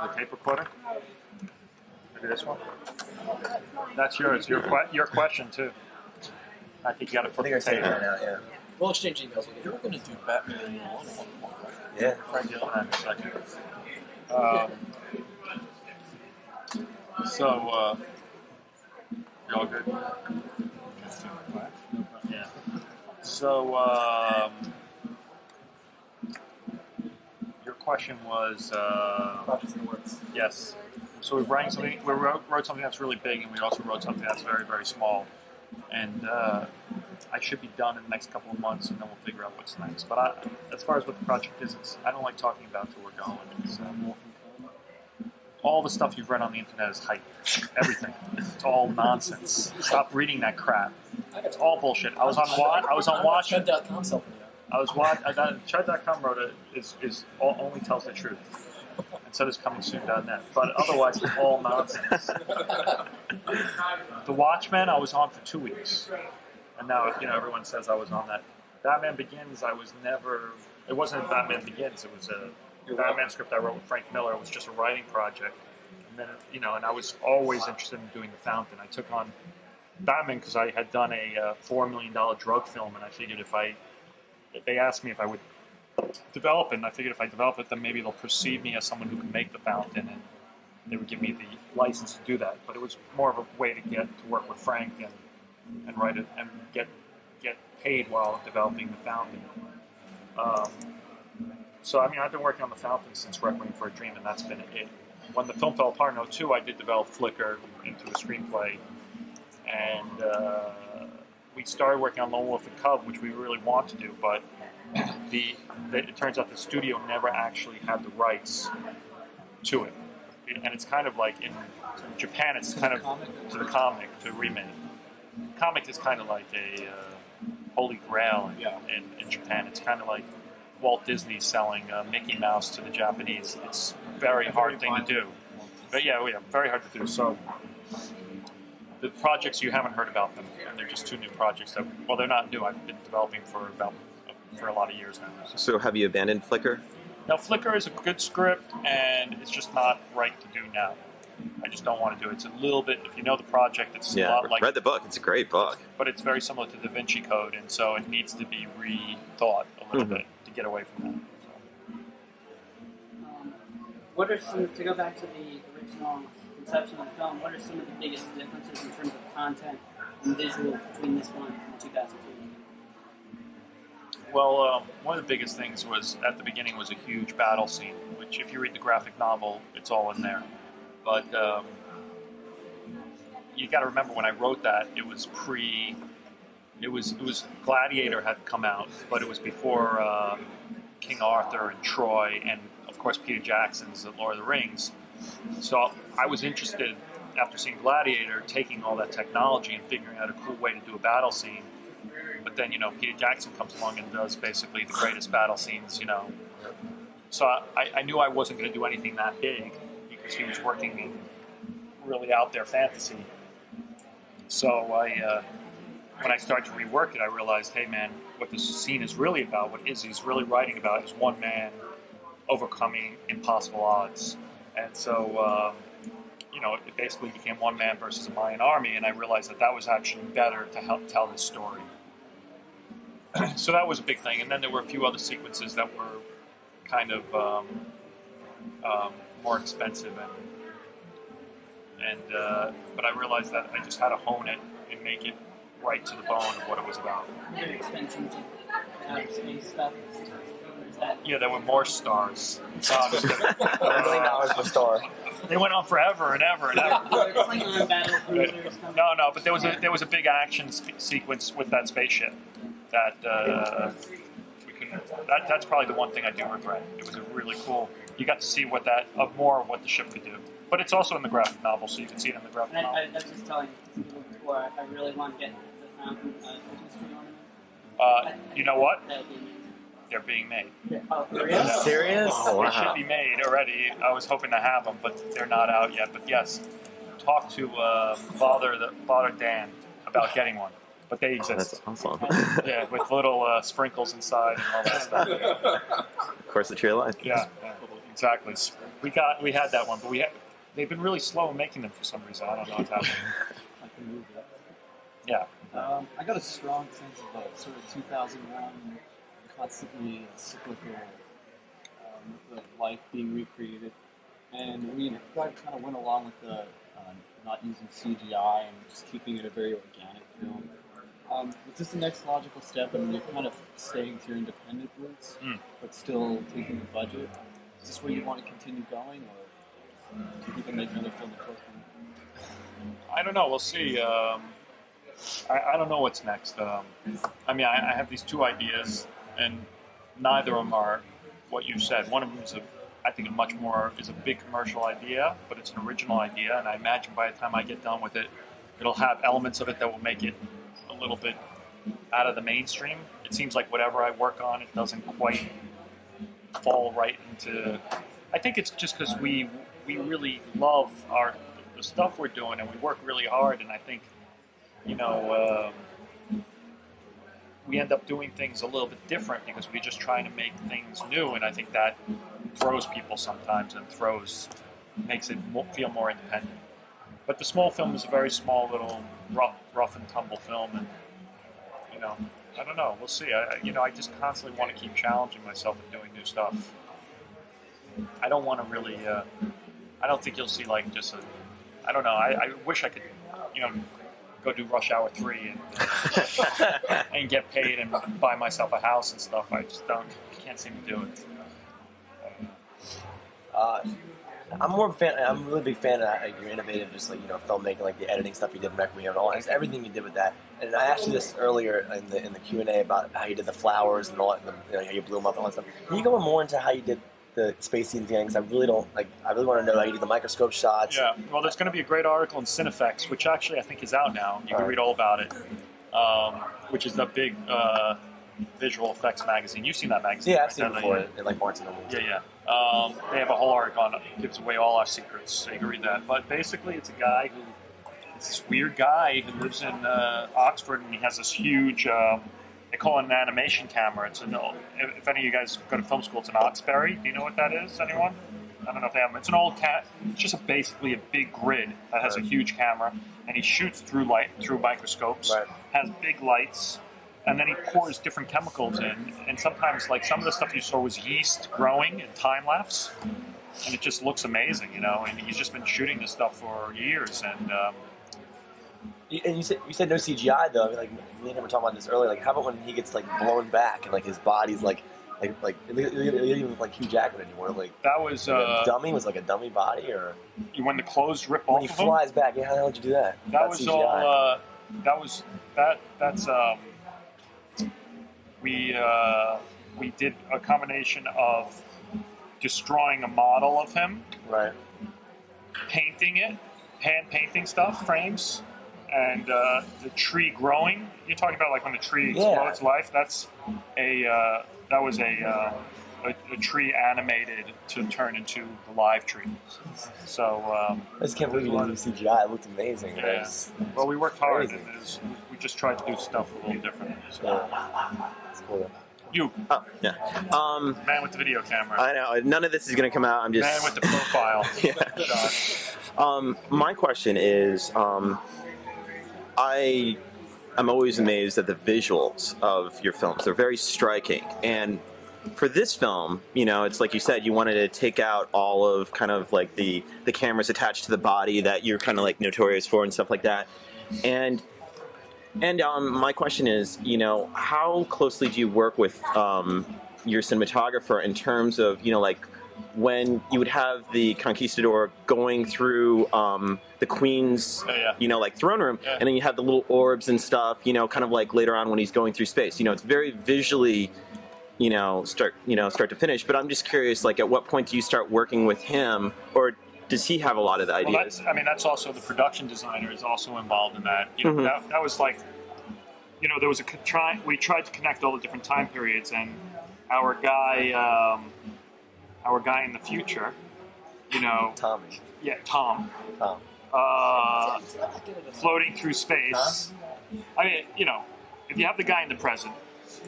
the tape recorder. Maybe this one. That's yours. Your question too. I think you got to flip the tape. Yeah. We'll exchange emails. You're going to do Batman and one, right? Yeah. Frank Dillon in a second. You all good? Yeah. So, your question was... Projects in the works. Yes. So we wrote something that's really big, and we also wrote something that's very, very small. And I should be done in the next couple of months, and then we'll figure out what's next. But as far as what the project is, I don't like talking about till we're going. It's, all the stuff you've read on the internet is hype. Everything. It's all nonsense. Stop reading that crap. It's all bullshit. I was on Watch. Chud.com Chud.com wrote it only tells the truth. And so does comingsoon.net. But otherwise, it's all nonsense. The Watchmen, I was on for 2 weeks. And now, everyone says I was on that. Batman Begins, it wasn't a Batman Begins. It was a Batman script I wrote with Frank Miller. It was just a writing project. And then, and I was always interested in doing The Fountain. I took on Batman because I had done a $4 million drug film, and I figured if they asked me if I would develop it, and I figured if I develop it, then maybe they'll perceive me as someone who can make The Fountain, and they would give me the license to do that. But it was more of a way to work with Frank and write it and get paid while developing The Fountain. So, I've been working on The Fountain since Requiem for a Dream, and that's been it. When the film fell apart in 2002, I did develop Flickr into a screenplay, and we started working on Lone Wolf and Cub, which we really want to do, but it turns out the studio never actually had the rights to it. And it's kind of like in Japan, it's kind of to the comic, to remake. Comic is kind of like a holy grail in Japan. It's kind of like Walt Disney selling Mickey Mouse to the Japanese. It's a very hard thing to do. But very hard to do. So the projects you haven't heard about them, and they're just 2 new projects that, well, they're not new. I've been developing for a lot of years now. So have you abandoned Flickr? Now, Flickr is a good script, and it's just not right to do now. I just don't want to do it. It's a little bit, if you know the project, it's a lot like... read the book. It's a great book. But it's very similar to Da Vinci Code, and so it needs to be rethought a little bit to get away from that. What are some, to go back to the original conception of the film, what are some of the biggest differences in terms of content and visual between this one and 2002? Well, one of the biggest things was, at the beginning, was a huge battle scene, which if you read the graphic novel, it's all in there. But you got to remember, when I wrote that, it was Gladiator had come out, but it was before King Arthur and Troy, and of course Peter Jackson's The Lord of the Rings. So I was interested, after seeing Gladiator, taking all that technology and figuring out a cool way to do a battle scene. But then, Peter Jackson comes along and does basically the greatest battle scenes, So I knew I wasn't going to do anything that big, because he was working in really out there fantasy. So when I started to rework it, I realized, hey man, what this scene is really about, what Izzy's really writing about, is one man overcoming impossible odds. And so, it basically became one man versus a Mayan army, and I realized that was actually better to help tell this story. So that was a big thing. And then there were a few other sequences that were kind of more expensive, but I realized that I just had to hone it and make it right to the bone of what it was about. Extensions of outer space stuff. Yeah, there were more stars. $1 million per star. They went on forever and ever and ever. No, but there was a big action sequence with that spaceship that that's probably the one thing I do regret. It was a really cool. You got to see more of what the ship could do. But it's also in the graphic novel, so you can see it in the graphic novel. I was just telling people before, I really want to get the fountain Christmas tree ornament. You know what? They're being made. Oh, really? Are you serious? Oh, wow. They should be made already. I was hoping to have them, but they're not out yet. But yes, talk to Father Dan about getting one. But they exist. That's awesome. Yeah, with little sprinkles inside and all that stuff. Of course, the tree of life. Yeah, exactly. We had that one, but they've been really slow in making them for some reason. I don't know what's happening. I can move that. Yeah. I got a strong sense of sort of 2001, constantly cyclical, with the life being recreated, and we kind of went along with the not using CGI and just keeping it a very organic film. Is this the next logical step? I mean, you're kind of staying to your independent roots, but still taking the budget. Is this where you want to continue going, or do you think you'll make another film before? I don't know. We'll see. I don't know what's next. I mean, I have these 2 ideas, and neither of them are what you said. One of them is I think is a big commercial idea, but it's an original idea, and I imagine by the time I get done with it, it'll have elements of it that will make it a little bit out of the mainstream. It seems like whatever I work on, it doesn't quite fall right into... I think it's just because we really love the stuff we're doing, and we work really hard, and I think, we end up doing things a little bit different because we're just trying to make things new, and I think that throws people sometimes and makes it feel more independent. But the small film is a very small little rough and tumble film, and I don't know. We'll see. I just constantly want to keep challenging myself and doing new stuff. I don't want to really. I don't think you'll see just I don't know. I wish I could, go do Rush Hour 3 and get paid and buy myself a house and stuff. I just can't seem to do it. I'm more of a fan. I'm a really big fan of your innovative, just filmmaking, like the editing stuff you did in Requiem and all, just everything you did with that. And I asked you this earlier in the Q&A about how you did the flowers and all that, how you blew them up and all that stuff. Can you go more into how you did the space scenes again? Because I really want to know how you did the microscope shots. Yeah. Well, there's going to be a great article in Cinefex, which actually I think is out now. You can read all about it. Which is the big visual effects magazine. You've seen that magazine? Yeah, I've seen it before. In Barnes & Noble. Yeah. They have a whole article on it. Gives away all our secrets, so you can read that. But basically, it's a guy who it's this weird guy who lives in Oxford, and he has this huge, they call it an animation camera. It's if any of you guys go to film school, it's an Oxberry. Do you know what that is, anyone? I don't know if they have them. It's an old cat. It's just basically a big grid that has a huge camera, and he shoots through microscopes, has big lights, and then he pours different chemicals in, and sometimes, like, some of the stuff you saw was yeast growing in time-lapse, and it just looks amazing, you know, and he's just been shooting this stuff for years, and... And you said no CGI though. I mean, like me and him were talking about this earlier. Like, how about when he gets like blown back and like his body's like it didn't even look like Hugh Jackman anymore. Like that was like a dummy. Was like a dummy body, or when the clothes rip when off. He of flies him? back. Yeah, how the hell did you do that? That was CGI. We did a combination of destroying a model of him, right? Painting it. Hand painting stuff, frames, and the tree growing. You're talking about like when the tree explodes life. That's that was a tree animated to turn into the live tree. So I just can't believe you didn't do CGI. It looked amazing. Yeah. Well, we worked hard, and we just tried to do stuff a little different. So. It's cool. You. Oh, yeah. Man with the video camera. I know. None of this is going to come out. I'm just... Man with the profile. My question is, I am always amazed at the visuals of your films. They're very striking. And for this film, you know, it's like you said, you wanted to take out all of kind of like the cameras attached to the body that you're kind of like notorious for and stuff like that. And my question is, you know, how closely do you work with your cinematographer in terms of, you know, like when you would have the conquistador going through the Queen's, you know, like throne room, and then you have the little orbs and stuff, you know, kind of like later on when he's going through space. You know, it's very visually, you know, start to finish. But I'm just curious, like, at what point do you start working with him, or does he have a lot of the ideas? Well, that's also the production designer is also involved in that. You know, that was like, you know, there was we tried to connect all the different time periods, and our guy in the future, you know, Tommy. Yeah, Tom. Floating through space. I mean, you know, if you have the guy in the present,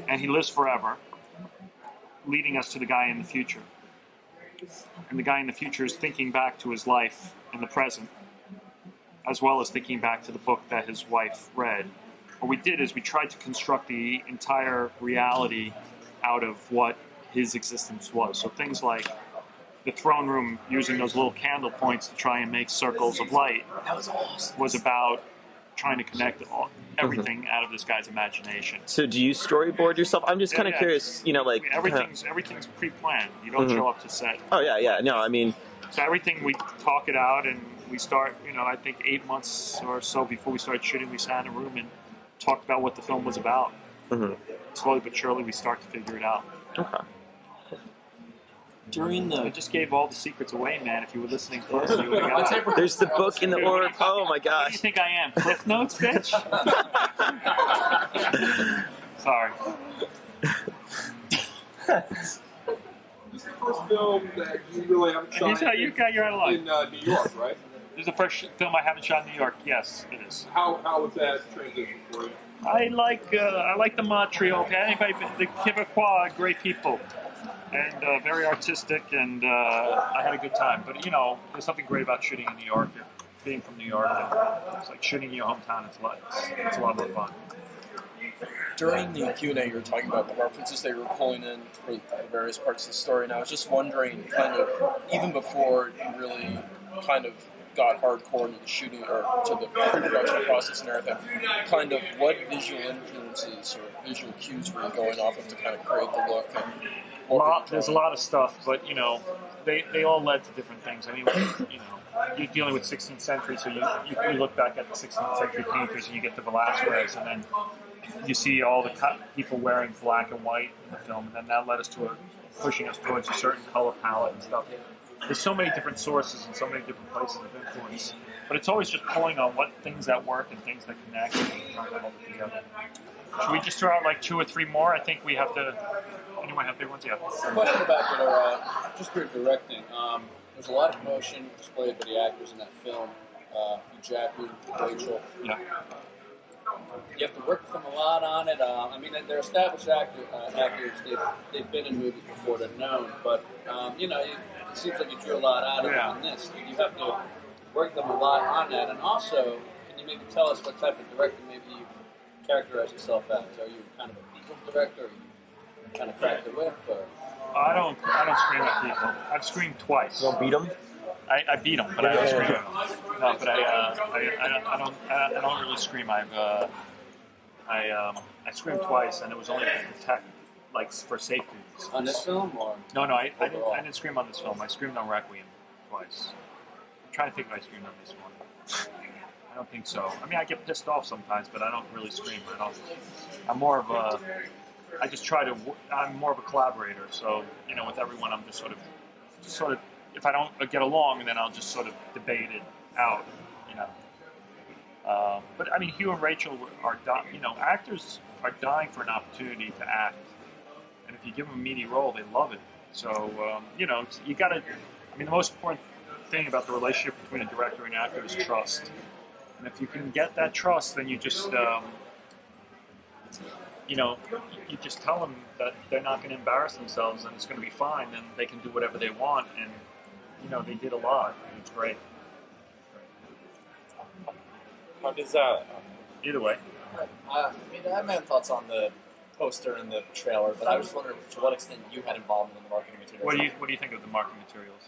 and he lives forever, leading us to the guy in the future. And the guy in the future is thinking back to his life in the present, as well as thinking back to the book that his wife read. What we did is we tried to construct the entire reality out of what his existence was. So things like the throne room using those little candle points to try and make circles of light. That was awesome. Was about trying to connect everything out of this guy's imagination. So do you storyboard yourself? I'm just kind of curious, you know, like... Everything's pre-planned. You don't show up to set. Oh, yeah. No, I mean... So everything, we talk it out, and we start, you know, I think 8 months or so before we started shooting, we sat in a room and talked about what the film was about. Slowly but surely, we start to figure it out. Okay. I just gave all the secrets away, man. If you were listening closely, you would have got it. There's the book in the orb. Oh my gosh. What do you think I am? Cliff Notes, bitch? Sorry. This is the first film that you really haven't shot You're out of line. in New York, right? This is the first film I haven't shot in New York. Yes, it is. How was that transition for you? I like the Montreal. The Quebecois are great people. And very artistic, and I had a good time. But, you know, there's something great about shooting in New York, being from New York. It's like shooting in your hometown. It's a lot more fun. During the Q&A, you were talking about the references they were pulling in for the various parts of the story, and I was just wondering, kind of, even before you really kind of got hardcore into the shooting or to the pre-production process and everything, kind of what visual influences or visual cues were you going off of to kind of create the look? There's a lot of stuff, but, you know, they all led to different things. I mean, you know, you're dealing with 16th century, so you look back at the 16th century painters and you get the Velasquez, and then you see all the people wearing black and white in the film, and then that led us to pushing us towards a certain color palette and stuff. There's so many different sources and so many different places of influence, but it's always just pulling on what things that work and things that connect and trying to hold it together. Should we just throw out like 2 or 3 more? I think we have to. Anyone have big ones? Yeah. Question about your, just your directing. There's a lot of emotion displayed by the actors in that film. Jackie, Rachel. Yeah. You have to work with them a lot on it. I mean, they're established actors. They've been in movies before. They're known, but you know, it seems like you drew a lot out of them in this. You have to work them a lot on that. And also, can you maybe tell us what type of director maybe you characterize yourself as? Are you kind of a people director? Are you kind of crack the whip? Or? I don't scream at people. I've screamed twice. You don't beat them? I beat them, but I don't scream at them. No, but I don't really scream. I screamed twice, and it was only to protect, like, for safety reasons. On this film, or no, I didn't scream on this film. I screamed on Requiem twice. I'm trying to think if I screamed on this one. I don't think so. I mean, I get pissed off sometimes, but I don't really scream. I'm more of a. I just try to. I'm more of a collaborator. So you know, with everyone, I'm just sort of. If I don't get along, then I'll just sort of debate it out. You know. But I mean, Hugh and Rachel are. You know, actors are dying for an opportunity to act, and if you give them a meaty role, they love it. So you know, you got to. I mean, the most important thing about the relationship between a director and actor is trust. And if you can get that trust, then you just, you know, you just tell them that they're not going to embarrass themselves and it's going to be fine, and they can do whatever they want. And, you know, they did a lot. It's great. How does Either way. I mean, I have my own thoughts on the poster and the trailer, but I was just wondering to what extent you had involvement in the marketing materials. What do you think of the marketing materials?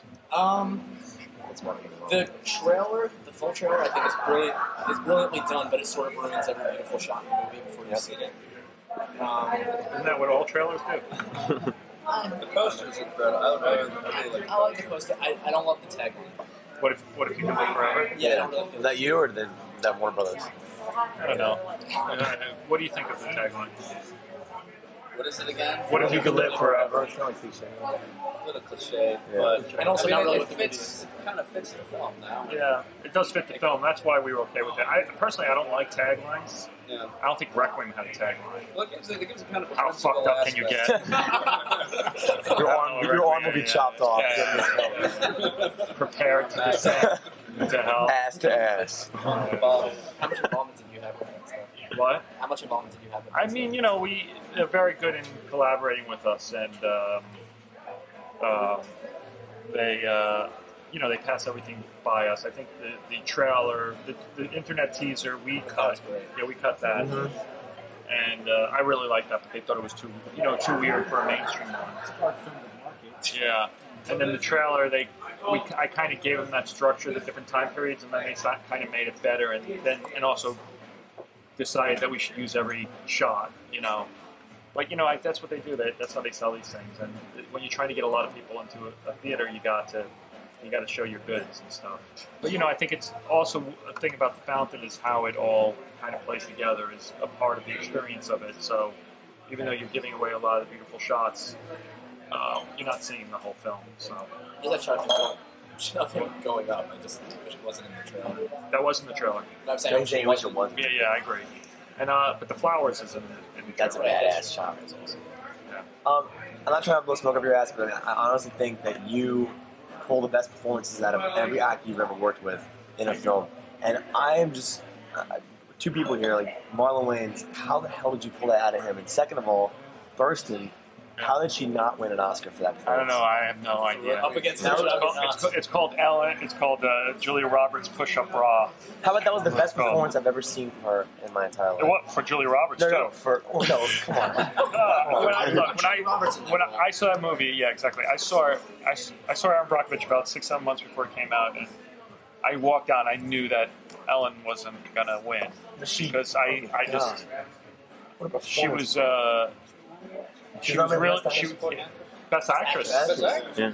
The trailer, the full trailer, I think is brilliantly done, but it sort of ruins every beautiful shot in the movie before you see it. Isn't that what all trailers do? The poster's incredible. I like the poster. I don't love the tagline. What if you could live forever? Yeah, I don't really Is that you or that Warner Brothers? I don't know. What do you think of the tagline? What is it again? What if you could live forever? It's kind of cliche. A little cliche, Yeah. but And also I mean, not really it what the fits. It kind of fits the film now. Yeah, it does fit the film. That's why we were okay with it. Personally, I don't like taglines. Yeah. I don't think Requiem had a tagline. Well, it gives a kind of a How fucked up can you get? Your arm will be chopped off. Yeah. Prepared to descend to hell. Ass to ass. How much involvement did you have with that stuff? What? How much involvement did you have with that I mean, you know, they're very good in collaborating with us, and they, you know, they pass everything by us. I think the trailer, the internet teaser, we cut. Yeah, we cut that, and I really liked that. But they thought it was too weird for a mainstream one. Yeah, and then the trailer, I kind of gave them that structure, the different time periods, and then they kind of made it better, and also decided that we should use every shot, you know. But, you know, that's what they do. That's how they sell these things. And when you're trying to get a lot of people into a theater, you got to show your goods and stuff. But, you know, I think it's also a thing about the fountain is how it all kind of plays together is a part of the experience of it. So even though you're giving away a lot of beautiful shots, you're not seeing the whole film. So There's that shot of him going up. I just wish it wasn't in the trailer. that was in the trailer. But I'm saying Yeah, I agree. And but the flowers is in the trailer. That's a badass shot. I'm not trying to blow smoke up your ass, but I honestly think that you pull the best performances out of every actor you've ever worked with in a film. And I am just two people here, like Marlon Wayans. How the hell did you pull that out of him? And second of all, Thurston. How did she not win an Oscar for that performance? I don't know. I have no idea. Up against it's called Ellen. It's called Julia Roberts Push-Up Bra. How about that was the best performance I've ever seen from her in my entire life? What, for Julia Roberts No, too? no, come on. When I saw that movie, yeah, exactly. I saw Aaron Brockovich about 6-7 months before it came out, and I walked out. I knew that Ellen wasn't gonna win because she was. She was really best actress. Yeah.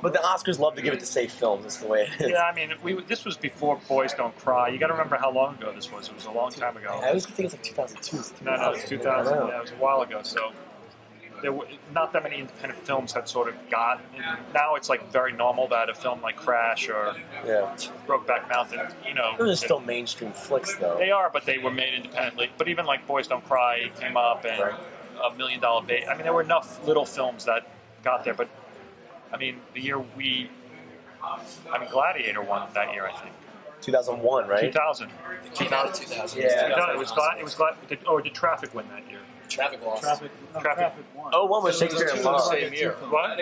But the Oscars love to give it to safe films. That's the way it is. Yeah, I mean, this was before Boys Don't Cry. You got to remember how long ago this was. It was a long time ago. I always think it's like 2002. No, it's 2000. Yeah, it was a while ago. So there were not that many independent films had sort of gotten. Now it's like very normal that a film like Crash or Brokeback Mountain, you know, Those are still mainstream flicks, though. they are, but they were made independently. But even like Boys Don't Cry came up and $1 Million Baby. I mean, there were enough little films that got there. But I mean, the year Gladiator won that year, I think. 2001, right? 2000. It came out in 2000. Yeah. No, it was glad. Did Traffic win that year? Traffic lost. Traffic. one was Shakespeare in Love. Same year. What?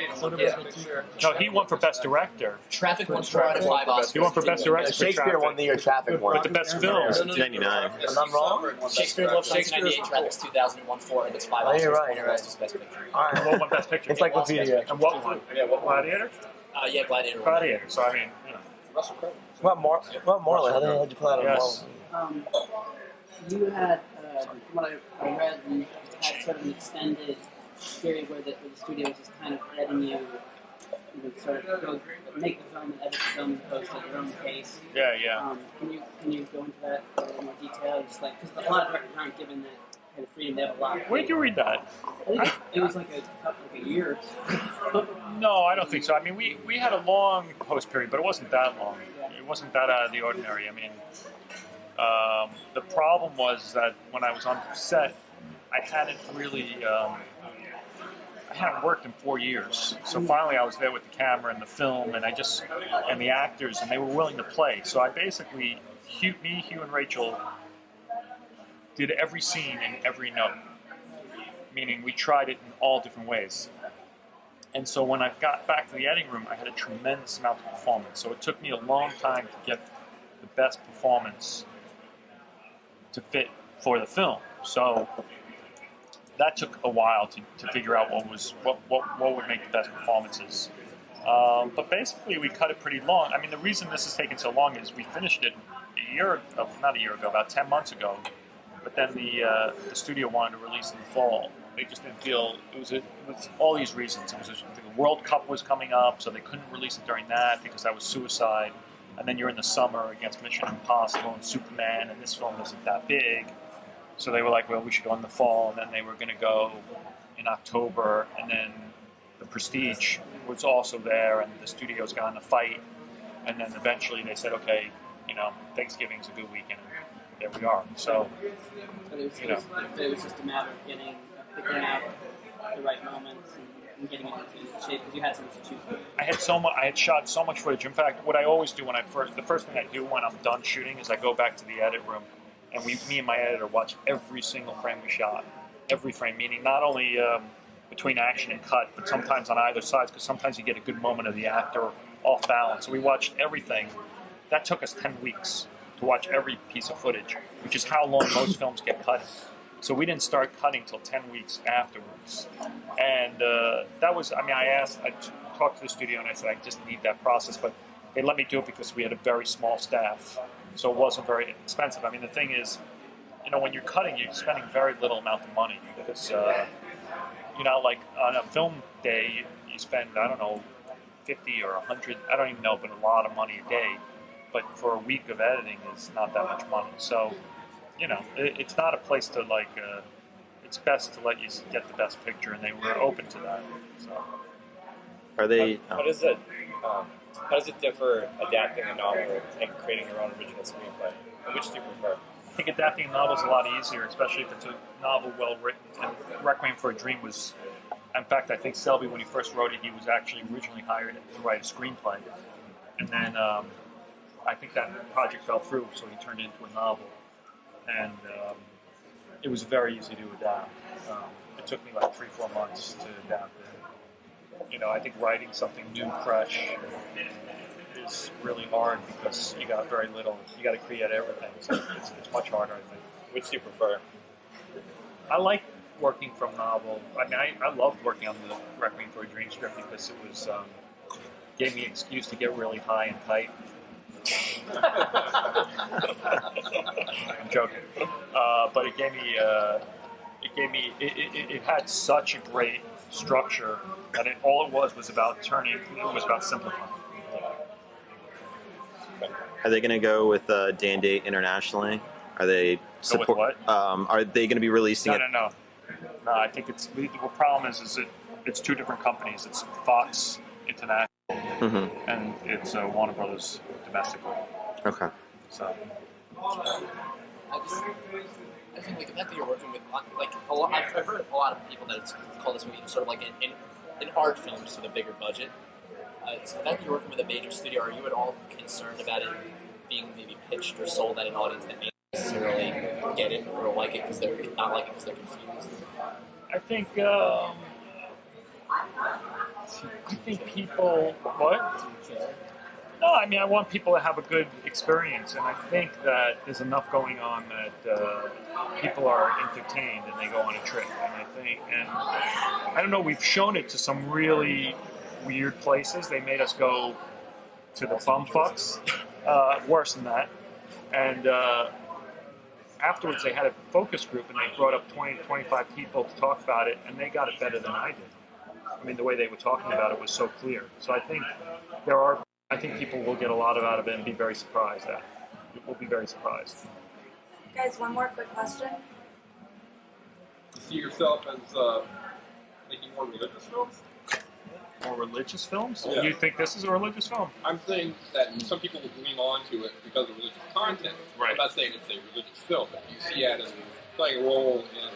No, he won for Best Director. Traffic won 4 out of 5 Oscars. He won for Best Director. for Shakespeare Traffic. won the year Traffic won. But the best film. 99. I'm wrong? Shakespeare lost 1998, Traffic's 2001, 4, and it's 5 Oscars. you're right, One you're of those is Best Picture. What won Best Picture? Encyclopedia. And what won? Gladiator? Yeah, Gladiator. Gladiator. So I mean, What Marlon? How the hell did you pull out of Yes. Marlon? You had, from what I read, you had sort of an extended period where the studio was just kind of letting you sort of go make the film and edit the film as opposed to your own pace. Yeah. Can you go into that in a little more detail? Just like, because a lot of directors aren't given that kind of freedom. They have a lot. Where did you read that? I think it was like a year. No, I don't think so. I mean, we had a long post period, but it wasn't that long. It wasn't that out of the ordinary. I mean, the problem was that when I was on set, I hadn't really, I hadn't worked in 4 years. So finally I was there with the camera and the film and and the actors, and they were willing to play. So I basically, Hugh and Rachel did every scene in every note. Meaning we tried it in all different ways. And so when I got back to the editing room, I had a tremendous amount of performance. So it took me a long time to get the best performance to fit for the film. So that took a while to figure out what would make the best performances. But basically, we cut it pretty long. I mean, the reason this has taken so long is we finished it about 10 months ago. But then the studio wanted to release in the fall. They just didn't feel it was all these reasons. It was the World Cup was coming up, so they couldn't release it during that because that was suicide. And then you're in the summer against Mission Impossible and Superman, and this film isn't that big. So they were like, well, we should go in the fall, and then they were going to go in October, and then The Prestige was also there, and the studios got in a fight, and then eventually they said, okay, Thanksgiving's a good weekend, and there we are. So, it was just a matter of picking out the right moments and getting it into shape because you had so much to choose from. I had shot so much footage. In fact, what I always do the first thing I do when I'm done shooting is I go back to the edit room, and me and my editor watch every single frame we shot. Every frame, meaning not only between action and cut, but sometimes on either side, because sometimes you get a good moment of the actor off balance. So we watched everything. That took us 10 weeks to watch every piece of footage, which is how long most films get cut in. So we didn't start cutting till 10 weeks afterwards. And that was, I talked to the studio and I said, I just need that process, but they let me do it because we had a very small staff. So it wasn't very expensive. I mean, the thing is, when you're cutting, you're spending very little amount of money because, like on a film day, you spend, 50 or 100, I don't even know, but a lot of money a day. But for a week of editing, it's not that much money. So, it's not a place to it's best to let you get the best picture, and they were open to that. So. Are they? How does it differ adapting a novel and creating your own original screenplay? And which do you prefer? I think adapting a novel is a lot easier, especially if it's a novel well written. And Requiem for a Dream was, in fact, I think Selby, when he first wrote it, he was actually originally hired to write a screenplay, and then I think that project fell through, so he turned it into a novel, and it was very easy to adapt. It took me like 3-4 months to adapt it. I think writing something new, fresh, is really hard because you got very little. You got to create everything, so it's much harder, I think. Which do you prefer? I like working from novel. I loved working on the Requiem for a Dream script because it was gave me an excuse to get really high and tight. I'm joking, but it gave me. It had such a great structure that all it was about simplifying. Are they going to go with day and date internationally? Are they Go with what? Are they going to be releasing it? No. I think the problem is it's two different companies. It's Fox International and it's Warner Brothers domestically. Okay. So. I think the fact that you're working with I've heard a lot of people that call this movie sort of like an art film just with a bigger budget. So the fact that you're working with a major studio, are you at all concerned about it being maybe pitched or sold at an audience that may not necessarily get it or like it because they're not like it because they're confused? I think people what? No, I mean I want people to have a good experience, and I think that there's enough going on that people are entertained and they go on a trip. And I don't know, we've shown it to some really weird places. They made us go to the bumfucks, worse than that, and afterwards they had a focus group and they brought up 20 to 25 people to talk about it, and they got it better than I did. I mean, the way they were talking about it was so clear. So I think people will get a lot out of it and be very surprised at it. We'll be very surprised. Guys, one more quick question. You see yourself as making more religious films? More religious films? Yeah. You think this is a religious film? I'm saying that some people will gleam onto it because of religious content. Right. I'm not saying it's a religious film, but you see it as playing a role in